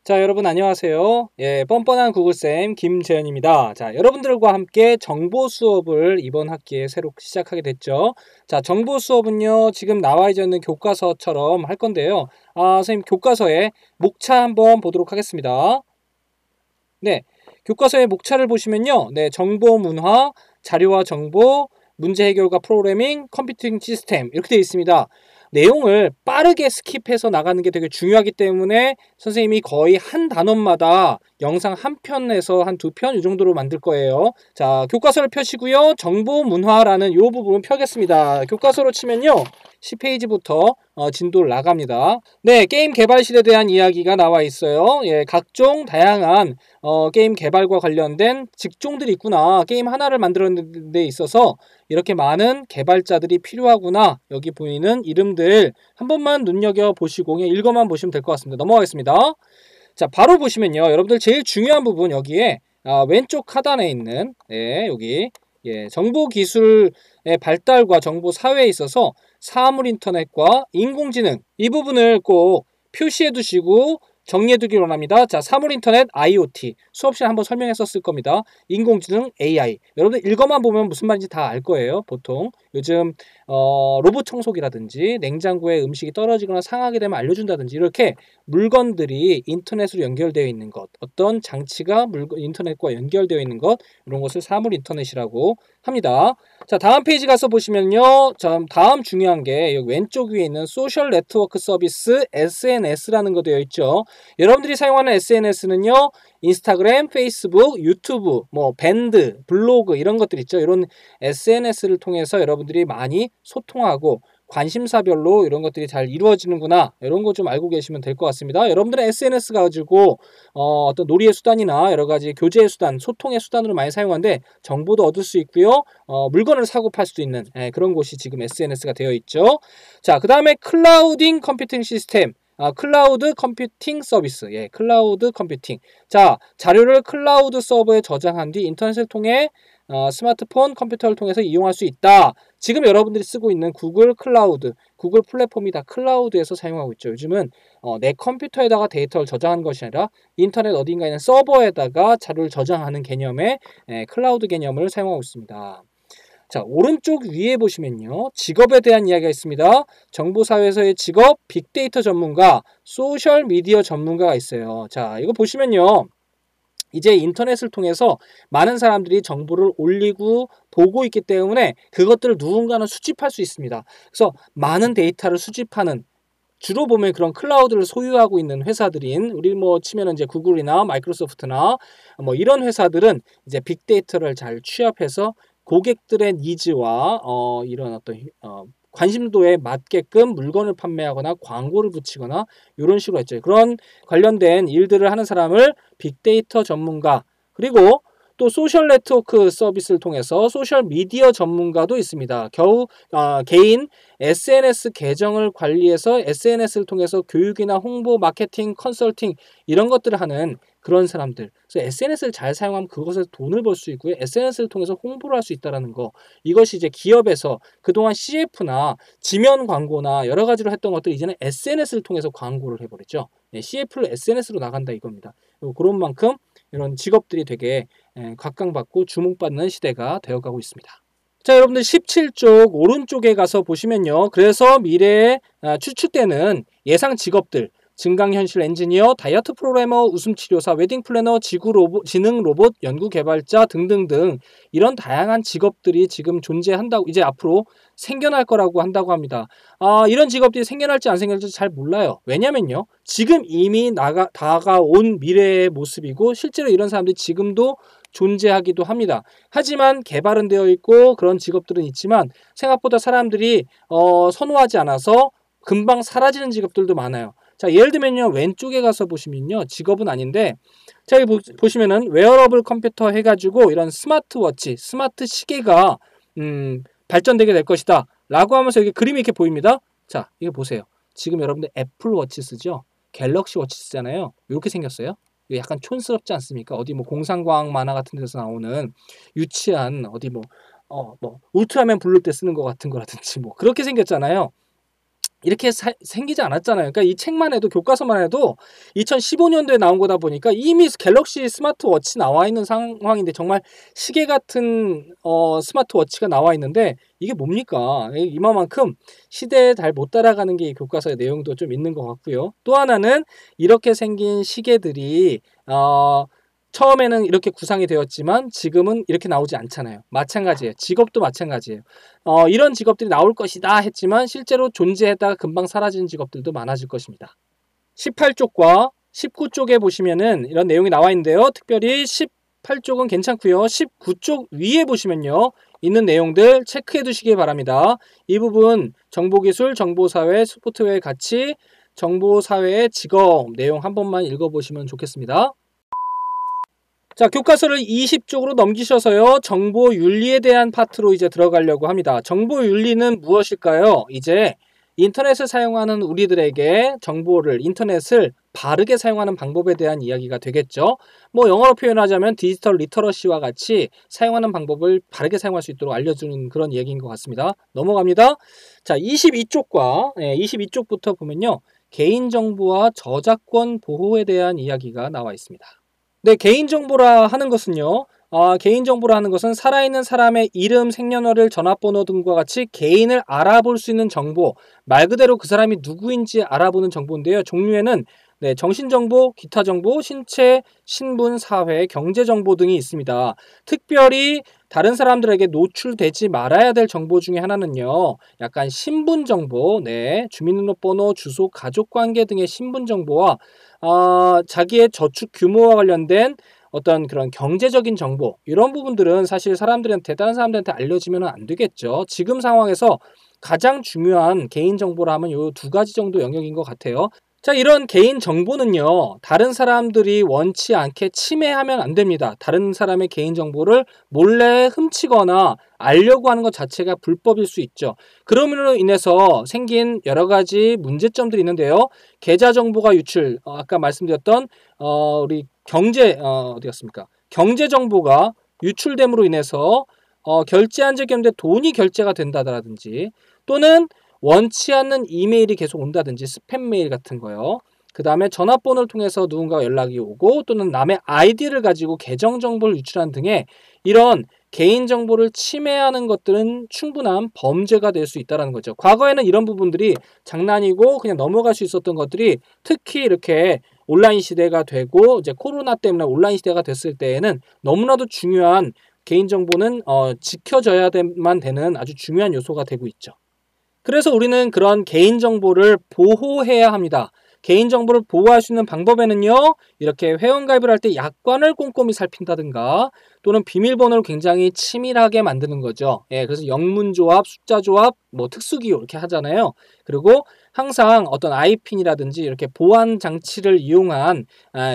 자, 여러분 안녕하세요. 뻔뻔한 구글쌤 김재현입니다. 자, 여러분들과 함께 정보 수업을 이번 학기에 새로 시작하게 됐죠. 자, 정보 수업은요, 지금 나와 있는 교과서처럼 할 건데요. 선생님, 교과서의 목차 한번 보도록 하겠습니다. 네, 교과서의 목차를 보시면요. 네, 정보 문화, 자료와 정보, 문제 해결과 프로그래밍, 컴퓨팅 시스템 이렇게 되어 있습니다. 내용을 빠르게 스킵해서 나가는 게 되게 중요하기 때문에 선생님이 거의 한 단원마다 영상 한 편에서 한 두 편 이 정도로 만들 거예요. 자, 교과서를 펴시고요. 정보 문화라는 이 부분 펴겠습니다. 교과서로 치면요. 10페이지부터 진도를 나갑니다. 네, 게임 개발 시대에 대한 이야기가 나와 있어요. 각종 다양한 게임 개발과 관련된 직종들이 있구나. 게임 하나를 만드는 데 있어서 이렇게 많은 개발자들이 필요하구나. 여기 보이는 이름들 한 번만 눈여겨보시고 그냥 읽어만 보시면 될 것 같습니다. 넘어가겠습니다. 자, 바로 보시면요. 여러분들 제일 중요한 부분 여기에 왼쪽 하단에 있는 여기 정보기술의 발달과 정보 사회에 있어서 사물인터넷과 인공지능 이 부분을 꼭 표시해 두시고 정리해 두기 원합니다. 자, 사물인터넷 IoT 수업 시간에 한번 설명했었을 겁니다. 인공지능 AI 여러분들 읽어만 보면 무슨 말인지 다 알 거예요. 보통 요즘 로봇 청소기라든지 냉장고에 음식이 떨어지거나 상하게 되면 알려준다든지 이렇게 물건들이 인터넷으로 연결되어 있는 것 어떤 장치가 인터넷과 연결되어 있는 것 이런 것을 사물인터넷이라고 합니다. 자, 다음 페이지 가서 보시면요. 자, 다음 중요한 게 여기 왼쪽 위에 있는 소셜 네트워크 서비스 SNS라는 거 되어 있죠. 여러분들이 사용하는 SNS는요. 인스타그램, 페이스북, 유튜브, 밴드, 블로그 이런 것들 있죠. 이런 SNS를 통해서 여러분들이 많이 소통하고 관심사별로 이런 것들이 잘 이루어지는구나. 이런 거 좀 알고 계시면 될 것 같습니다. 여러분들은 SNS 가지고 어떤 놀이의 수단이나 여러 가지 교제의 수단, 소통의 수단으로 많이 사용하는데 정보도 얻을 수 있고요. 물건을 사고 팔 수도 있는 그런 곳이 지금 SNS가 되어 있죠. 자, 그 다음에 클라우딩 컴퓨팅 시스템. 클라우드 컴퓨팅 서비스. 클라우드 컴퓨팅. 자, 자료를 클라우드 서버에 저장한 뒤 인터넷을 통해 스마트폰, 컴퓨터를 통해서 이용할 수 있다. 지금 여러분들이 쓰고 있는 구글 클라우드, 구글 플랫폼이 다 클라우드에서 사용하고 있죠. 요즘은 내 컴퓨터에다가 데이터를 저장하는 것이 아니라 인터넷 어딘가에 있는 서버에다가 자료를 저장하는 개념의 클라우드 개념을 사용하고 있습니다. 자, 오른쪽 위에 보시면요. 직업에 대한 이야기가 있습니다. 정보사회에서의 직업, 빅데이터 전문가, 소셜미디어 전문가가 있어요. 자, 이거 보시면요. 이제 인터넷을 통해서 많은 사람들이 정보를 올리고 보고 있기 때문에 그것들을 누군가는 수집할 수 있습니다. 그래서 많은 데이터를 수집하는 주로 보면 그런 클라우드를 소유하고 있는 회사들인 우리 치면은 이제 구글이나 마이크로소프트나 이런 회사들은 이제 빅데이터를 잘 취합해서 고객들의 니즈와 이런 어떤 관심도에 맞게끔 물건을 판매하거나 광고를 붙이거나 이런 식으로 했죠. 그런 관련된 일들을 하는 사람을 빅데이터 전문가 그리고 또 소셜 네트워크 서비스를 통해서 소셜 미디어 전문가도 있습니다. 개인 SNS 계정을 관리해서 SNS를 통해서 교육이나 홍보, 마케팅, 컨설팅 이런 것들을 하는 그런 사람들. 그래서 SNS를 잘 사용하면 그것에서 돈을 벌 수 있고요. SNS를 통해서 홍보를 할 수 있다는 거. 이것이 이제 기업에서 그동안 CF나 지면 광고나 여러 가지로 했던 것들 이제는 SNS를 통해서 광고를 해버렸죠. CF를 SNS로 나간다 이겁니다. 그런 만큼 이런 직업들이 되게 각광받고 주목받는 시대가 되어가고 있습니다. 자, 여러분들 17쪽 오른쪽에 가서 보시면요. 그래서 미래에 추측되는 예상 직업들 증강현실 엔지니어, 다이어트 프로그래머, 웃음치료사, 웨딩 플래너, 지능 로봇 연구 개발자 등등등 이런 다양한 직업들이 지금 존재한다고 이제 앞으로 생겨날 거라고 한다고 합니다. 이런 직업들이 생겨날지 안 생겨날지 잘 몰라요. 왜냐면요. 지금 이미 다가온 미래의 모습이고 실제로 이런 사람들이 지금도 존재하기도 합니다. 하지만 개발은 되어 있고 그런 직업들은 있지만 생각보다 사람들이 선호하지 않아서 금방 사라지는 직업들도 많아요. 자, 예를 들면요. 왼쪽에 가서 보시면요. 직업은 아닌데 자, 여기 보시면은 웨어러블 컴퓨터 해가지고 이런 스마트워치, 스마트 시계가 발전되게 될 것이다. 라고 하면서 여기 그림이 이렇게 보입니다. 자, 이거 보세요. 지금 여러분들 애플워치 쓰죠? 갤럭시 워치 쓰잖아요. 이렇게 생겼어요. 약간 촌스럽지 않습니까? 어디 공상과학 만화 같은 데서 나오는 유치한 어디 울트라맨 부를 때 쓰는 것 같은 거라든지 그렇게 생겼잖아요. 이렇게 생기지 않았잖아요. 그러니까 이 책만 해도 교과서만 해도 2015년도에 나온 거다 보니까 이미 갤럭시 스마트워치 나와 있는 상황인데 정말 시계 같은 스마트워치가 나와 있는데 이게 뭡니까? 이만큼 시대에 잘 못 따라가는 게 이 교과서의 내용도 좀 있는 것 같고요. 또 하나는 이렇게 생긴 시계들이 처음에는 이렇게 구상이 되었지만 지금은 이렇게 나오지 않잖아요. 마찬가지예요. 직업도 마찬가지예요. 이런 직업들이 나올 것이다 했지만 실제로 존재했다가 금방 사라지는 직업들도 많아질 것입니다. 18쪽과 19쪽에 보시면은 이런 내용이 나와 있는데요. 특별히 18쪽은 괜찮고요. 19쪽 위에 보시면요. 있는 내용들 체크해 두시기 바랍니다. 이 부분 정보기술, 정보사회, 소프트웨어 가치, 정보사회의 직업 내용 한 번만 읽어보시면 좋겠습니다. 자, 교과서를 20쪽으로 넘기셔서요. 정보윤리에 대한 파트로 이제 들어가려고 합니다. 정보윤리는 무엇일까요? 이제 인터넷을 사용하는 우리들에게 정보를, 인터넷을 바르게 사용하는 방법에 대한 이야기가 되겠죠. 뭐 영어로 표현하자면 디지털 리터러시와 같이 사용하는 방법을 바르게 사용할 수 있도록 알려주는 그런 이야기인 것 같습니다. 넘어갑니다. 자, 22쪽과 22쪽부터 보면요. 개인정보와 저작권 보호에 대한 이야기가 나와 있습니다. 네, 개인정보라 하는 것은요. 개인정보라 하는 것은 살아있는 사람의 이름, 생년월일, 전화번호 등과 같이 개인을 알아볼 수 있는 정보, 말 그대로 그 사람이 누구인지 알아보는 정보인데요. 종류에는 정신정보, 기타정보, 신체, 신분, 사회, 경제정보 등이 있습니다. 특별히 다른 사람들에게 노출되지 말아야 될 정보 중에 하나는요. 약간 신분정보, 주민등록번호, 주소, 가족관계 등의 신분정보와 자기의 저축 규모와 관련된 어떤 그런 경제적인 정보 이런 부분들은 사실 사람들한테 다른 사람들한테 알려지면 안 되겠죠. 지금 상황에서 가장 중요한 개인정보라 하면 이 두 가지 정도 영역인 것 같아요. 자, 이런 개인정보는요. 다른 사람들이 원치 않게 침해하면 안 됩니다. 다른 사람의 개인정보를 몰래 훔치거나 알려고 하는 것 자체가 불법일 수 있죠. 그럼으로 인해서 생긴 여러 가지 문제점들이 있는데요. 계좌 정보가 유출, 아까 말씀드렸던 우리 어디 갔습니까? 경제 정보가 유출됨으로 인해서 결제한 적이 없는데 돈이 결제가 된다든지 또는 원치 않는 이메일이 계속 온다든지 스팸 메일 같은 거요. 그 다음에 전화번호를 통해서 누군가 연락이 오고 또는 남의 아이디를 가지고 계정 정보를 유출하는 등의 이런 개인정보를 침해하는 것들은 충분한 범죄가 될 수 있다는 거죠. 과거에는 이런 부분들이 장난이고 그냥 넘어갈 수 있었던 것들이 특히 이렇게 온라인 시대가 되고 이제 코로나 때문에 온라인 시대가 됐을 때에는 너무나도 중요한 개인정보는 지켜져야만 되는 아주 중요한 요소가 되고 있죠. 그래서 우리는 그런 개인정보를 보호해야 합니다. 개인정보를 보호할 수 있는 방법에는요. 이렇게 회원가입을 할 때 약관을 꼼꼼히 살핀다든가 또는 비밀번호를 굉장히 치밀하게 만드는 거죠. 그래서 영문조합, 숫자조합, 특수기호 이렇게 하잖아요. 그리고 항상 어떤 아이핀이라든지 이렇게 보안 장치를 이용한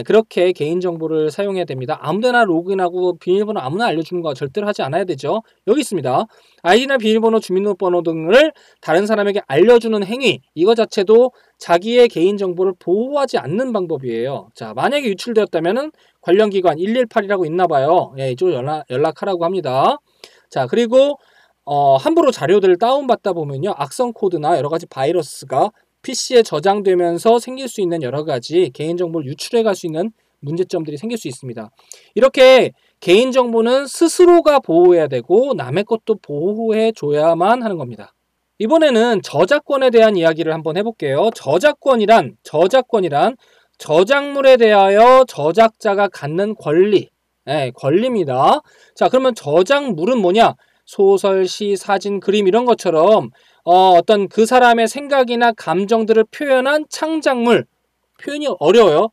그렇게 개인정보를 사용해야 됩니다. 아무데나 로그인하고 비밀번호 아무나 알려주는 거 절대로 하지 않아야 되죠. 여기 있습니다. 아이디나 비밀번호, 주민등록번호 등을 다른 사람에게 알려주는 행위 이거 자체도 자기의 개인정보를 보호하지 않는 방법이에요. 자, 만약에 유출되었다면 관련 기관 118이라고 있나 봐요. 이쪽으로 연락하라고 합니다. 자, 그리고 함부로 자료들을 다운받다 보면요. 악성 코드나 여러 가지 바이러스가 PC에 저장되면서 생길 수 있는 여러 가지 개인정보를 유출해 갈 수 있는 문제점들이 생길 수 있습니다. 이렇게 개인정보는 스스로가 보호해야 되고 남의 것도 보호해 줘야만 하는 겁니다. 이번에는 저작권에 대한 이야기를 한번 해볼게요. 저작권이란 저작물에 대하여 저작자가 갖는 권리, 권리입니다. 자, 그러면 저작물은 뭐냐? 소설, 시, 사진, 그림 이런 것처럼 어떤 그 사람의 생각이나 감정들을 표현한 창작물, 표현이 어려워요.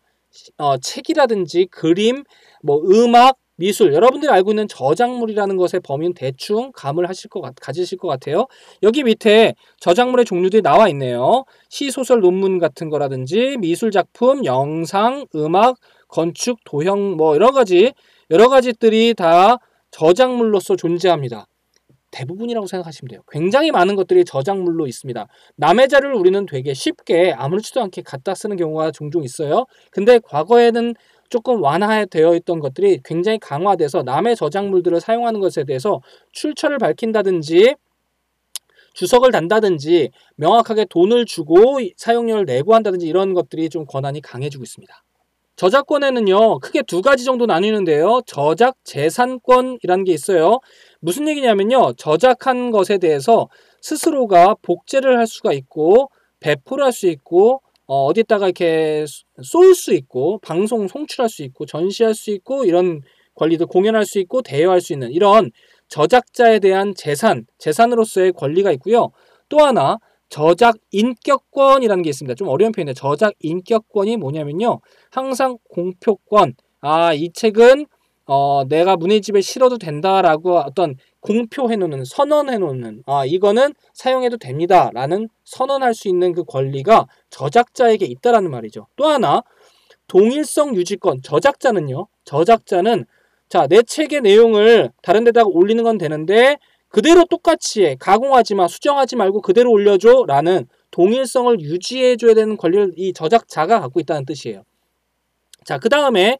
책이라든지 그림, 음악, 미술, 여러분들이 알고 있는 저작물이라는 것의 범위는 대충 감을 가지실 것 같아요. 여기 밑에 저작물의 종류들이 나와 있네요. 시, 소설, 논문 같은 거라든지 미술 작품, 영상, 음악, 건축, 도형 여러 가지들이 다 저작물로서 존재합니다. 대부분이라고 생각하시면 돼요. 굉장히 많은 것들이 저작물로 있습니다. 남의 자료를 우리는 되게 쉽게 아무렇지도 않게 갖다 쓰는 경우가 종종 있어요. 근데 과거에는 조금 완화되어 있던 것들이 굉장히 강화돼서 남의 저작물들을 사용하는 것에 대해서 출처를 밝힌다든지 주석을 단다든지 명확하게 돈을 주고 사용료를 내고 한다든지 이런 것들이 좀 권한이 강해지고 있습니다. 저작권에는요, 크게 두 가지 정도 나뉘는데요. 저작 재산권이라는 게 있어요. 무슨 얘기냐면요, 저작한 것에 대해서 스스로가 복제를 할 수가 있고 배포를 할 수 있고 어디다가 이렇게 쏠 수 있고 방송 송출할 수 있고 전시할 수 있고 이런 권리도 공연할 수 있고 대여할 수 있는 이런 저작자에 대한 재산으로서의 권리가 있고요. 또 하나 저작 인격권이라는 게 있습니다. 좀 어려운 표현인데 저작 인격권이 뭐냐면요. 항상 공표권. 이 책은 내가 문예집에 실어도 된다라고 어떤 공표해놓는 선언해놓는 이거는 사용해도 됩니다라는 선언할 수 있는 그 권리가 저작자에게 있다라는 말이죠. 또 하나 동일성 유지권. 저작자는 자, 내 책의 내용을 다른 데다가 올리는 건 되는데 그대로 똑같이 해. 가공하지 마. 수정하지 말고 그대로 올려줘. 라는 동일성을 유지해줘야 되는 권리를 이 저작자가 갖고 있다는 뜻이에요. 자, 그 다음에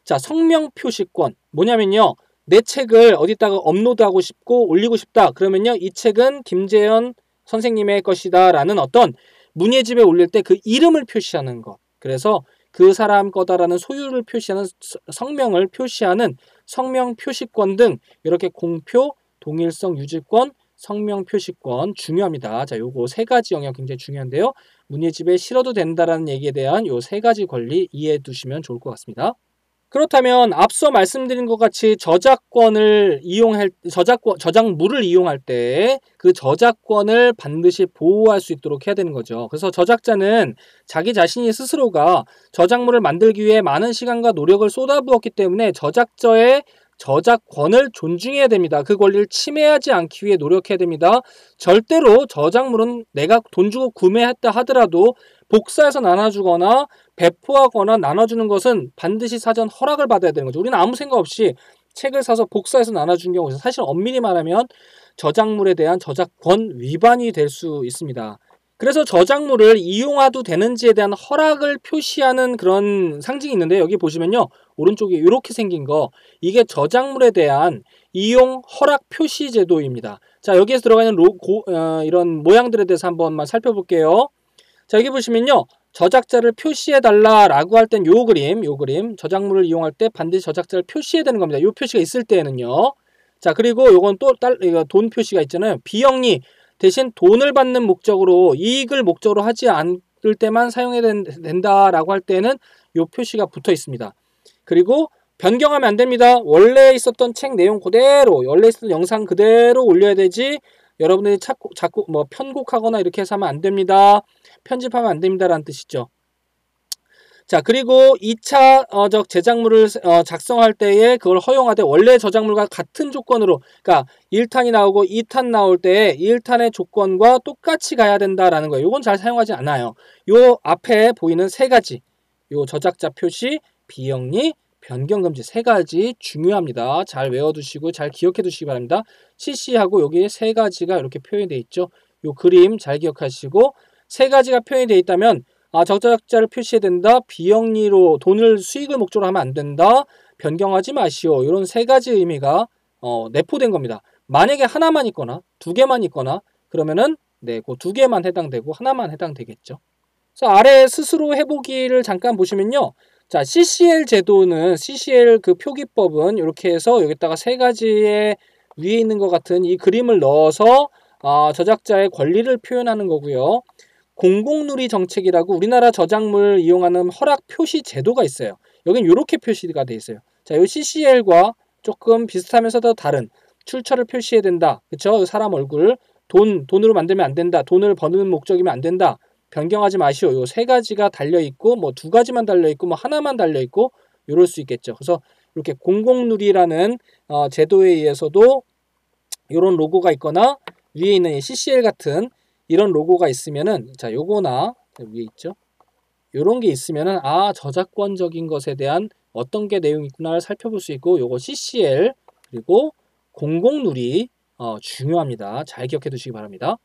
자, 성명 표시권. 뭐냐면요. 내 책을 어디다가 업로드하고 싶고 올리고 싶다. 그러면요. 이 책은 김재현 선생님의 것이다. 라는 어떤 문예집에 올릴 때 그 이름을 표시하는 것. 그래서 그 사람 거다라는 소유를 표시하는 성명을 표시하는 성명 표시권 등 이렇게 공표, 동일성 유지권, 성명 표시권 중요합니다. 자, 요거 세 가지 영역 굉장히 중요한데요. 문예집에 실어도 된다라는 얘기에 대한 요 세 가지 권리 이해해 두시면 좋을 것 같습니다. 그렇다면 앞서 말씀드린 것 같이 저작물을 이용할 때 그 저작권을 반드시 보호할 수 있도록 해야 되는 거죠. 그래서 저작자는 자기 자신이 스스로가 저작물을 만들기 위해 많은 시간과 노력을 쏟아부었기 때문에 저작자의 저작권을 존중해야 됩니다. 그 권리를 침해하지 않기 위해 노력해야 됩니다. 절대로 저작물은 내가 돈 주고 구매했다 하더라도 복사해서 나눠주거나 배포하거나 나눠주는 것은 반드시 사전 허락을 받아야 되는 거죠. 우리는 아무 생각 없이 책을 사서 복사해서 나눠준 경우에 사실 엄밀히 말하면 저작물에 대한 저작권 위반이 될 수 있습니다. 그래서 저작물을 이용해도 되는지에 대한 허락을 표시하는 그런 상징이 있는데 여기 보시면요. 오른쪽에 이렇게 생긴 거 이게 저작물에 대한 이용 허락 표시 제도입니다. 자, 여기에서 들어가 있는 이런 모양들에 대해서 한번만 살펴볼게요. 자, 여기 보시면요. 저작자를 표시해달라라고 할 땐 요 그림, 저작물을 이용할 때 반드시 저작자를 표시해야 되는 겁니다. 요 표시가 있을 때에는요. 자, 그리고 요건 또 돈 표시가 있잖아요. 비영리 대신 돈을 받는 목적으로 이익을 목적으로 하지 않을 때만 사용해야 된다라고 할 때는 요 표시가 붙어 있습니다. 그리고 변경하면 안 됩니다. 원래 있었던 책 내용 그대로, 원래 있었던 영상 그대로 올려야 되지 여러분들이 자꾸 뭐 편곡하거나 이렇게 해서 하면 안 됩니다. 편집하면 안 됩니다라는 뜻이죠. 자, 그리고 2차적 제작물을 작성할 때에 그걸 허용하되 원래 저작물과 같은 조건으로 그러니까 1탄이 나오고 2탄 나올 때 1탄의 조건과 똑같이 가야 된다라는 거예요. 이건 잘 사용하지 않아요. 요 앞에 보이는 세 가지 요 저작자 표시, 비영리, 변경 금지 세 가지 중요합니다. 잘 외워두시고 잘 기억해 두시기 바랍니다. CC하고 여기 세 가지가 이렇게 표현되어 있죠. 요 그림 잘 기억하시고 세 가지가 표현이 되어 있다면 저작자를 표시해야 된다. 비영리로 돈을 수익을 목적으로 하면 안 된다. 변경하지 마시오. 이런 세 가지 의미가 내포된 겁니다. 만약에 하나만 있거나 두 개만 있거나 그러면은 네, 그 두 개만 해당되고 하나만 해당되겠죠. 그래서 아래 스스로 해보기를 잠깐 보시면요. 자, CCL 제도는 CCL 그 표기법은 이렇게 해서 여기다가 세 가지의 위에 있는 것 같은 이 그림을 넣어서 저작자의 권리를 표현하는 거고요. 공공누리 정책이라고 우리나라 저작물 이용하는 허락 표시 제도가 있어요. 여긴 이렇게 표시가 돼 있어요. 자, 이 CCL과 조금 비슷하면서도 다른 출처를 표시해야 된다. 그쵸? 사람 얼굴 돈으로 만들면 안 된다. 돈을 버는 목적이면 안 된다. 변경하지 마시오. 요 세 가지가 달려 있고 뭐 두 가지만 달려 있고 뭐 하나만 달려 있고 이럴 수 있겠죠. 그래서 이렇게 공공누리라는 제도에 의해서도 이런 로고가 있거나 위에 있는 이 CCL 같은 이런 로고가 있으면은 자, 요거나 위에 있죠. 요런 게 있으면은 저작권적인 것에 대한 어떤 게 내용이 있구나를 살펴볼 수 있고 요거 CCL 그리고 공공누리 중요합니다. 잘 기억해 두시기 바랍니다.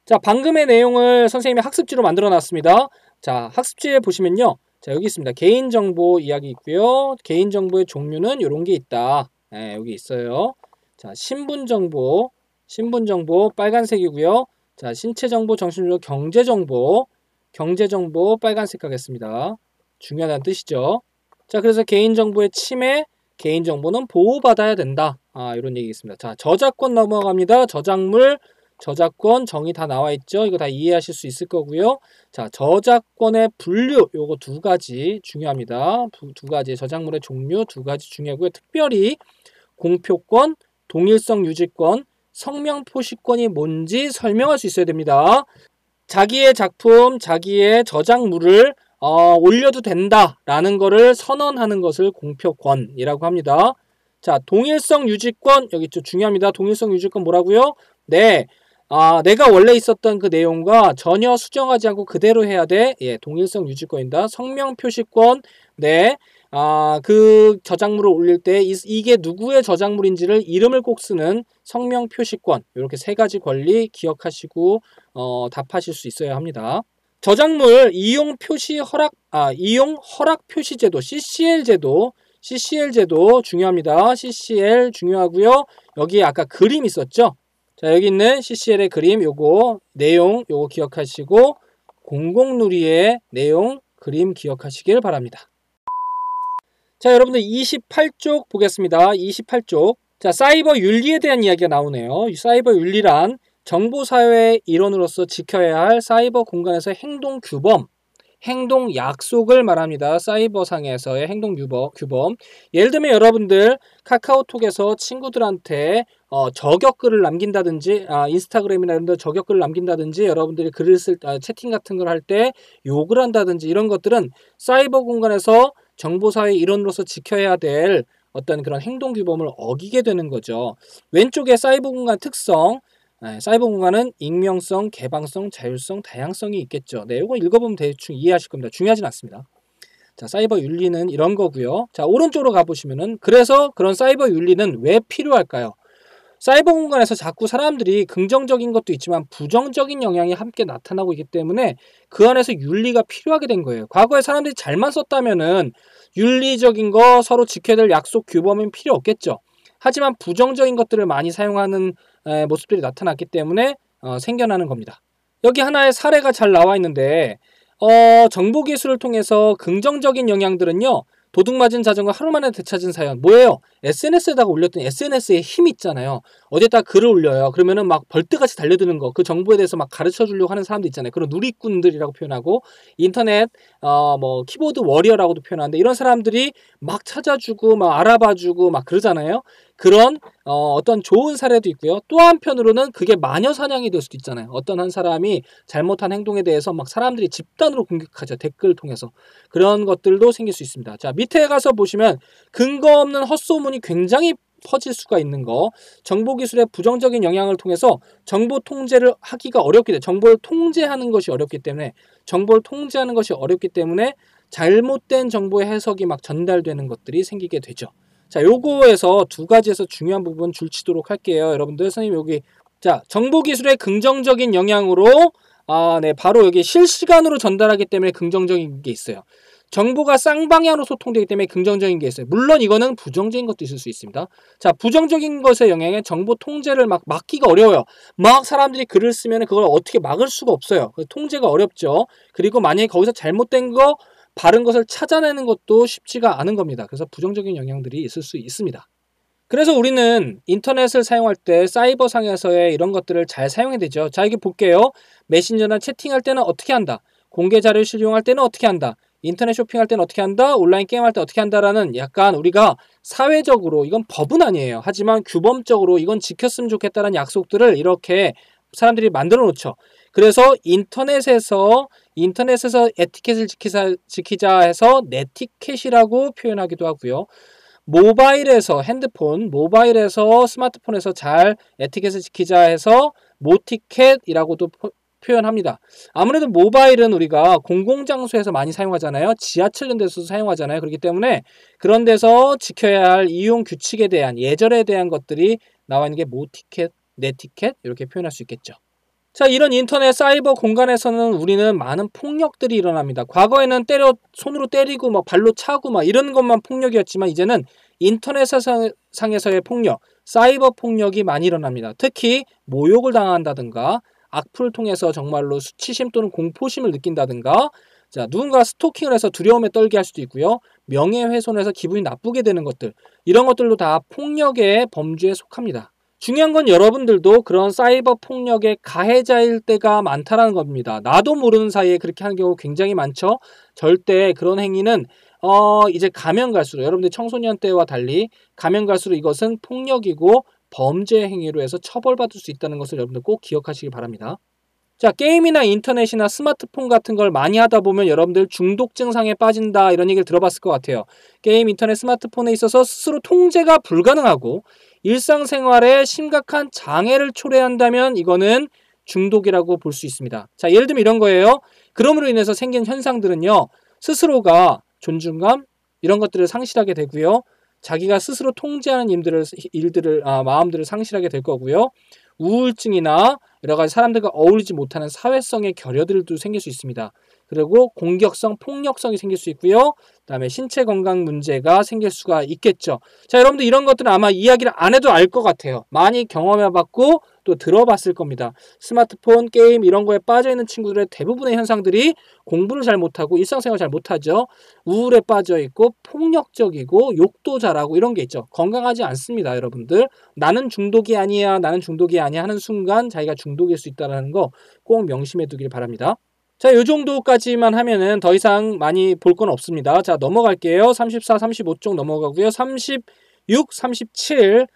자, 방금의 내용을 선생님이 학습지로 만들어 놨습니다. 자, 학습지에 보시면요. 자, 여기 있습니다. 개인정보 이야기 있고요. 개인정보의 종류는 요런 게 있다. 네, 여기 있어요. 자, 신분정보 신분 정보 빨간색이고요. 자, 신체 정보, 정신정보, 경제 정보 빨간색 하겠습니다. 중요하다는 뜻이죠. 자, 그래서 개인정보의 침해, 개인정보는 보호받아야 된다. 이런 얘기 있습니다. 자, 저작권 넘어갑니다. 저작물, 저작권 정의 다 나와 있죠. 이거 다 이해하실 수 있을 거고요. 자, 저작권의 분류, 요거 두 가지 중요합니다. 두 가지 저작물의 종류 두 가지 중요하고요. 특별히 공표권, 동일성 유지권, 성명 표시권이 뭔지 설명할 수 있어야 됩니다. 자기의 작품, 자기의 저작물을 올려도 된다라는 거를 선언하는 것을 공표권이라고 합니다. 자, 동일성 유지권 여기 좀 중요합니다. 동일성 유지권 뭐라고요? 네, 내가 원래 있었던 그 내용과 전혀 수정하지 않고 그대로 해야 돼. 예, 동일성 유지권이다. 성명 표시권, 네, 그 저작물을 올릴 때 이게 누구의 저작물인지를 이름을 꼭 쓰는 성명 표시권, 이렇게 세 가지 권리 기억하시고 답하실 수 있어야 합니다. 저작물 이용 허락 표시 제도, CCL 제도 중요합니다. CCL 중요하고요. 여기 아까 그림 있었죠? 자, 여기 있는 CCL의 그림 요거 내용 요거 기억하시고 공공누리의 내용 그림 기억하시길 바랍니다. 자, 여러분들 28쪽 보겠습니다. 28쪽. 자, 사이버 윤리에 대한 이야기가 나오네요. 이 사이버 윤리란 정보사회의 일원으로서 지켜야 할 사이버 공간에서의 행동 규범, 행동 약속을 말합니다. 사이버상에서의 행동 규범. 예를 들면 여러분들 카카오톡에서 친구들한테 저격글을 남긴다든지 인스타그램이나 이런 데 저격글을 남긴다든지 여러분들이 글을 채팅 같은 걸 할 때 욕을 한다든지 이런 것들은 사이버 공간에서 정보사회 일원으로서 지켜야 될 어떤 그런 행동 규범을 어기게 되는 거죠. 왼쪽에 사이버 공간 특성, 사이버 공간은 익명성, 개방성, 자율성, 다양성이 있겠죠. 네, 이거 읽어보면 대충 이해하실 겁니다. 중요하진 않습니다. 자, 사이버 윤리는 이런 거고요. 자, 오른쪽으로 가보시면은 그래서 그런 사이버 윤리는 왜 필요할까요? 사이버 공간에서 자꾸 사람들이 긍정적인 것도 있지만 부정적인 영향이 함께 나타나고 있기 때문에 그 안에서 윤리가 필요하게 된 거예요. 과거에 사람들이 잘만 썼다면은 윤리적인 거 서로 지켜야 될 약속 규범은 필요 없겠죠. 하지만 부정적인 것들을 많이 사용하는 모습들이 나타났기 때문에 생겨나는 겁니다. 여기 하나의 사례가 잘 나와 있는데 정보기술을 통해서 긍정적인 영향들은요. 도둑맞은 자전거 하루 만에 되찾은 사연 뭐예요? SNS에다가 올렸던 SNS의 힘이 있잖아요. 어디에다 글을 올려요. 그러면은 막 벌떼같이 달려드는 거, 그 정보에 대해서 막 가르쳐 주려고 하는 사람도 있잖아요. 그런 누리꾼들이라고 표현하고 인터넷 뭐 키보드 워리어라고도 표현하는데 이런 사람들이 막 찾아주고 막 알아봐주고 막 그러잖아요. 그런 어떤 좋은 사례도 있고요. 또 한편으로는 그게 마녀 사냥이 될 수도 있잖아요. 어떤 한 사람이 잘못한 행동에 대해서 막 사람들이 집단으로 공격하죠. 댓글 통해서. 그런 것들도 생길 수 있습니다. 자, 밑에 가서 보시면 근거 없는 헛소문이 굉장히 퍼질 수가 있는 거. 정보기술의 부정적인 영향을 통해서 정보 통제를 하기가 어렵기 때문에 정보를 통제하는 것이 어렵기 때문에 잘못된 정보의 해석이 막 전달되는 것들이 생기게 되죠. 자, 요거에서 두 가지에서 중요한 부분 줄치도록 할게요. 여러분들 선생님 여기 자, 정보기술의 긍정적인 영향으로 네, 바로 여기 실시간으로 전달하기 때문에 긍정적인 게 있어요. 정보가 쌍방향으로 소통되기 때문에 긍정적인 게 있어요. 물론 이거는 부정적인 것도 있을 수 있습니다. 자, 부정적인 것의 영향에 정보 통제를 막 막기가 어려워요. 막 사람들이 글을 쓰면 그걸 어떻게 막을 수가 없어요. 통제가 어렵죠. 그리고 만약에 거기서 잘못된 거, 바른 것을 찾아내는 것도 쉽지가 않은 겁니다. 그래서 부정적인 영향들이 있을 수 있습니다. 그래서 우리는 인터넷을 사용할 때 사이버상에서의 이런 것들을 잘 사용해야 되죠. 자, 여기 볼게요. 메신저나 채팅할 때는 어떻게 한다. 공개 자료를 실용할 때는 어떻게 한다. 인터넷 쇼핑할 때는 어떻게 한다. 온라인 게임할 때 어떻게 한다라는 약간 우리가 사회적으로 이건 법은 아니에요. 하지만 규범적으로 이건 지켰으면 좋겠다는 약속들을 이렇게 사람들이 만들어 놓죠. 그래서 인터넷에서 에티켓을 지키자 해서 네티켓이라고 표현하기도 하고요. 모바일에서 스마트폰에서 잘 에티켓을 지키자 해서 모티켓이라고도 표현합니다. 아무래도 모바일은 우리가 공공장소에서 많이 사용하잖아요. 지하철 이런 데서도 사용하잖아요. 그렇기 때문에 그런 데서 지켜야 할 이용 규칙에 대한 예절에 대한 것들이 나와 있는 게 모티켓, 네티켓 이렇게 표현할 수 있겠죠. 자, 이런 인터넷 사이버 공간에서는 우리는 많은 폭력들이 일어납니다. 과거에는 손으로 때리고 막 발로 차고 막 이런 것만 폭력이었지만 이제는 인터넷 상에서의 폭력, 사이버 폭력이 많이 일어납니다. 특히 모욕을 당한다든가 악플을 통해서 정말로 수치심 또는 공포심을 느낀다든가 자, 누군가 스토킹을 해서 두려움에 떨게 할 수도 있고요. 명예훼손해서 기분이 나쁘게 되는 것들 이런 것들도 다 폭력의 범주에 속합니다. 중요한 건 여러분들도 그런 사이버 폭력의 가해자일 때가 많다라는 겁니다. 나도 모르는 사이에 그렇게 하는 경우 굉장히 많죠. 절대 그런 행위는 이제 가면 갈수록 여러분들 청소년 때와 달리 가면 갈수록 이것은 폭력이고 범죄 행위로 해서 처벌받을 수 있다는 것을 여러분들 꼭 기억하시기 바랍니다. 자, 게임이나 인터넷이나 스마트폰 같은 걸 많이 하다 보면 여러분들 중독 증상에 빠진다 이런 얘기를 들어봤을 것 같아요. 게임, 인터넷, 스마트폰에 있어서 스스로 통제가 불가능하고 일상생활에 심각한 장애를 초래한다면 이거는 중독이라고 볼 수 있습니다. 자, 예를 들면 이런 거예요. 그럼으로 인해서 생긴 현상들은요. 스스로가 존중감 이런 것들을 상실하게 되고요. 자기가 스스로 통제하는 마음들을 상실하게 될 거고요. 우울증이나 여러 가지 사람들과 어울리지 못하는 사회성의 결여들도 생길 수 있습니다. 그리고 공격성, 폭력성이 생길 수 있고요. 그다음에 신체 건강 문제가 생길 수가 있겠죠. 자, 여러분들 이런 것들은 아마 이야기를 안 해도 알 것 같아요. 많이 경험해봤고 또 들어봤을 겁니다. 스마트폰, 게임 이런 거에 빠져있는 친구들의 대부분의 현상들이 공부를 잘 못하고 일상생활 잘 못하죠. 우울에 빠져있고 폭력적이고 욕도 잘하고 이런 게 있죠. 건강하지 않습니다, 여러분들. 나는 중독이 아니야, 나는 중독이 아니야 하는 순간 자기가 중독일 수 있다는 거 꼭 명심해 두길 바랍니다. 자, 요 정도까지만 하면은 더 이상 많이 볼 건 없습니다. 자, 넘어갈게요. 34, 35쪽 넘어가고요. 36, 37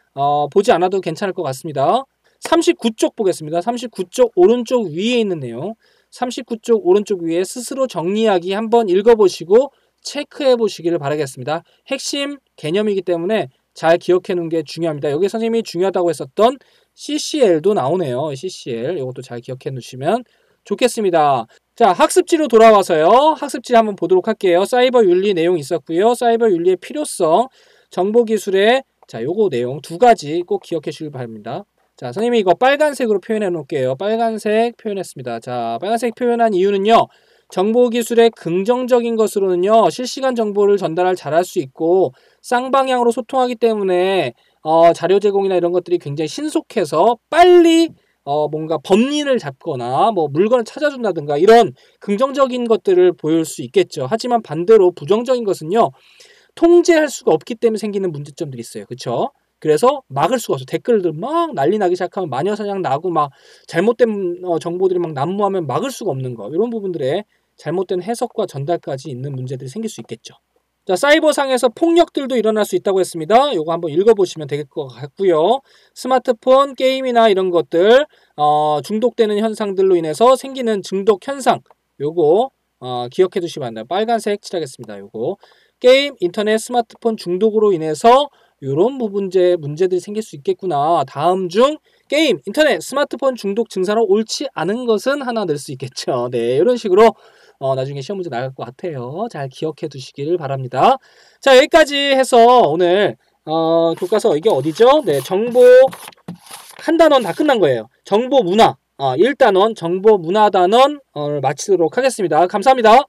보지 않아도 괜찮을 것 같습니다. 39쪽 보겠습니다. 39쪽 오른쪽 위에 있는 내용. 39쪽 오른쪽 위에 스스로 정리하기 한번 읽어보시고 체크해 보시기를 바라겠습니다. 핵심 개념이기 때문에 잘 기억해 놓은 게 중요합니다. 여기 선생님이 중요하다고 했었던 CCL도 나오네요. CCL 이것도 잘 기억해 놓으시면 좋겠습니다. 자, 학습지로 돌아와서요. 학습지 한번 보도록 할게요. 사이버 윤리 내용 있었고요. 사이버 윤리의 필요성, 정보기술의 요거 내용 두 가지 꼭 기억해 주시길 바랍니다. 자, 선생님이 이거 빨간색으로 표현해 놓을게요. 빨간색 표현했습니다. 자, 빨간색 표현한 이유는요. 정보기술의 긍정적인 것으로는요. 실시간 정보를 잘할 수 있고 쌍방향으로 소통하기 때문에 자료 제공이나 이런 것들이 굉장히 신속해서 빨리 뭔가 범인을 잡거나 뭐 물건을 찾아준다든가 이런 긍정적인 것들을 보일 수 있겠죠. 하지만 반대로 부정적인 것은요. 통제할 수가 없기 때문에 생기는 문제점들이 있어요. 그렇죠? 그래서 막을 수가 없어요. 댓글들 막 난리 나기 시작하면 마녀사냥 나고 막 잘못된 정보들이 막 난무하면 막을 수가 없는 거. 이런 부분들에 잘못된 해석과 전달까지 있는 문제들이 생길 수 있겠죠. 자, 사이버상에서 폭력들도 일어날 수 있다고 했습니다. 요거 한번 읽어보시면 될 것 같고요. 스마트폰, 게임이나 이런 것들 중독되는 현상들로 인해서 생기는 중독 현상 요거 기억해 두시면 안 돼요. 빨간색 칠하겠습니다. 요거 게임, 인터넷, 스마트폰 중독으로 인해서 이런 문제들이 생길 수 있겠구나. 다음 중 게임, 인터넷, 스마트폰 중독 증상으로 옳지 않은 것은 하나 낼 수 있겠죠. 네, 이런 식으로 나중에 시험 문제 나갈 것 같아요. 잘 기억해 두시길 바랍니다. 자, 여기까지 해서 오늘 교과서 이게 어디죠? 네, 정보 한 단원 다 끝난 거예요. 정보 문화 1단원 정보 문화 단원 마치도록 하겠습니다. 감사합니다.